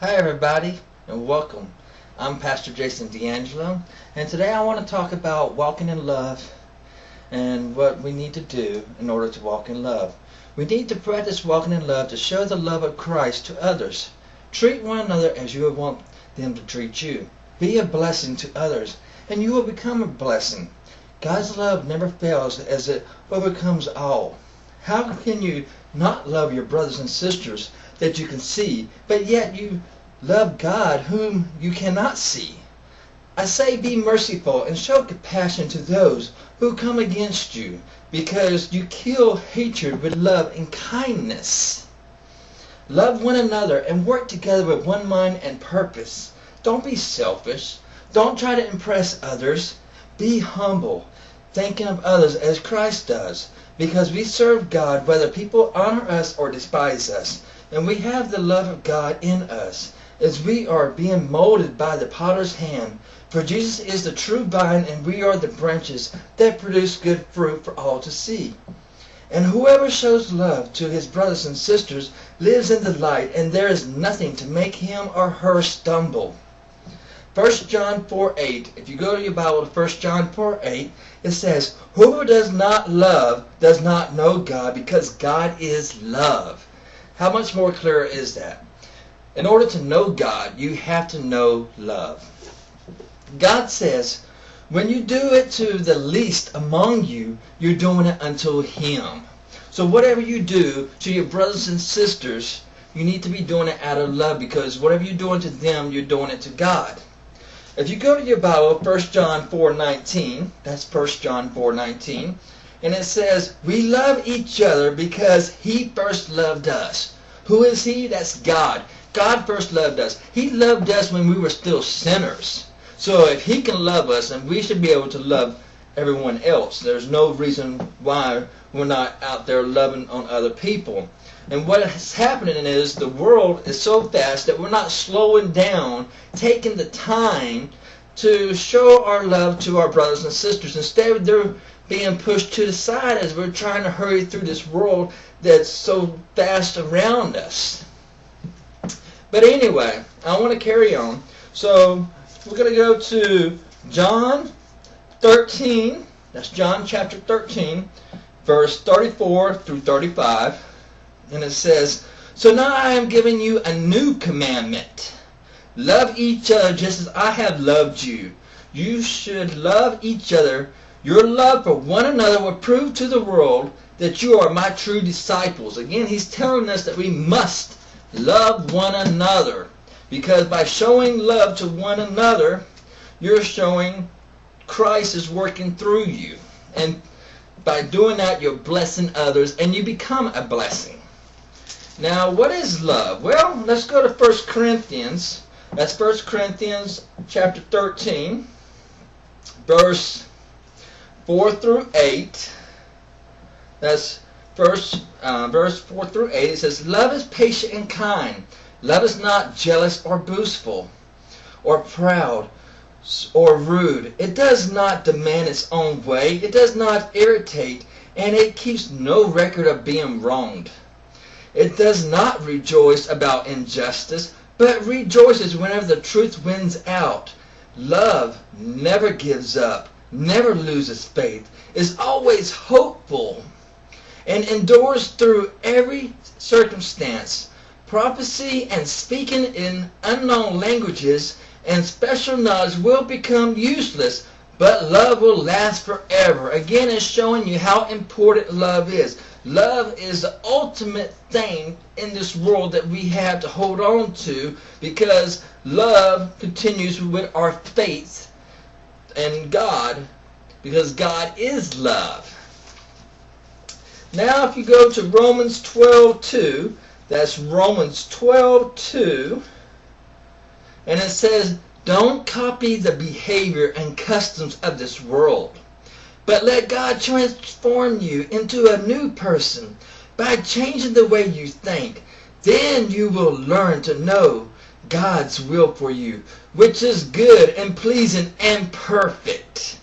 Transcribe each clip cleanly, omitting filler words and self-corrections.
Hi everybody and welcome. I'm Pastor Jason D'Angelo, and today I want to talk about walking in love and what we need to do in order to walk in love. We need to practice walking in love to show the love of Christ to others. Treat one another as you would want them to treat you. Be a blessing to others and you will become a blessing. God's love never fails as it overcomes all. How can you not love your brothers and sisters that you can see, but yet you love God whom you cannot see? I say be merciful and show compassion to those who come against you, because you kill hatred with love and kindness. Love one another and work together with one mind and purpose. Don't be selfish. Don't try to impress others. Be humble, thinking of others as Christ does, because we serve God whether people honor us or despise us. And we have the love of God in us as we are being molded by the potter's hand. For Jesus is the true vine and we are the branches that produce good fruit for all to see. And whoever shows love to his brothers and sisters lives in the light, and there is nothing to make him or her stumble. 1 John 4:8. If you go to your Bible to 1 John 4:8, it says, "Whoever does not love does not know God, because God is love." How much more clear is that? In order to know God, you have to know love. God says, when you do it to the least among you, you're doing it unto Him. So whatever you do to your brothers and sisters, you need to be doing it out of love, because whatever you're doing to them, you're doing it to God. If you go to your Bible, 1 John 4:19, that's 1 John 4:19, and it says, we love each other because He first loved us. Who is He? That's God. God first loved us. He loved us when we were still sinners. So if He can love us, then we should be able to love everyone else. There's no reason why we're not out there loving on other people. And what is happening is the world is so fast that we're not slowing down, taking the time to show our love to our brothers and sisters. Instead, they're being pushed to the side as we're trying to hurry through this world that's so fast around us. But anyway, I want to carry on. So we're going to go to John 13. That's John chapter 13, verse 34 through 35. And it says, "So now I am giving you a new commandment. Love each other just as I have loved you. You should love each other. Your love for one another will prove to the world that you are my true disciples." Again, He's telling us that we must love one another, because by showing love to one another, you're showing Christ is working through you. And by doing that, you're blessing others and you become a blessing. Now, what is love? Well, let's go to 1 Corinthians. That's 1 Corinthians chapter 13, verse 4 through 8. That's verse 4 through 8. It says, "Love is patient and kind. Love is not jealous or boastful or proud or rude. It does not demand its own way. It does not irritate, and it keeps no record of being wronged. It does not rejoice about injustice, but rejoices whenever the truth wins out. Love never gives up, never loses faith, is always hopeful, and endures through every circumstance. Prophecy and speaking in unknown languages and special knowledge will become useless, but love will last forever." Again, it's showing you how important love is. Love is the ultimate thing in this world that we have to hold on to, because love continues with our faith in God, because God is love. Now, if you go to Romans 12:2, that's Romans 12:2, and it says, "Don't copy the behavior and customs of this world, but let God transform you into a new person by changing the way you think. Then you will learn to know God's will for you, which is good and pleasing and perfect."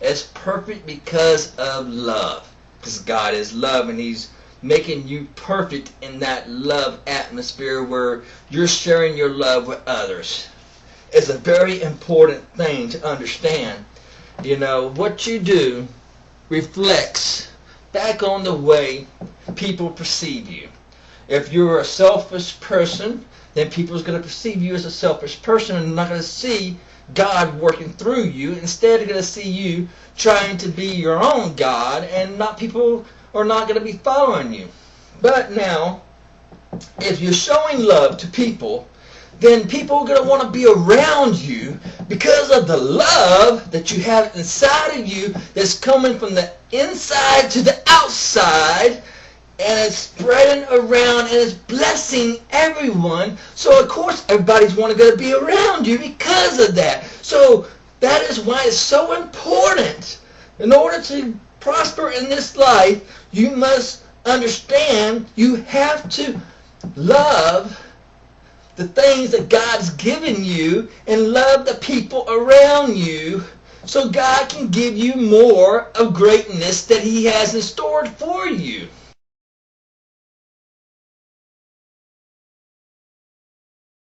It's perfect because of love. Because God is love, and He's making you perfect in that love atmosphere where you're sharing your love with others. It's a very important thing to understand. You know, what you do reflects back on the way people perceive you. If you're a selfish person, then people's going to perceive you as a selfish person and not going to see God working through you. Instead, they're going to see you trying to be your own God, and people are not going to be following you. But now, if you're showing love to people, then people are going to want to be around you because of the love that you have inside of you that's coming from the inside to the outside, and it's spreading around and it's blessing everyone. So of course everybody's going to be around you because of that. So that is why it's so important. In order to prosper in this life, you must understand you have to love the things that God's given you and love the people around you, so God can give you more of greatness that He has in store for you.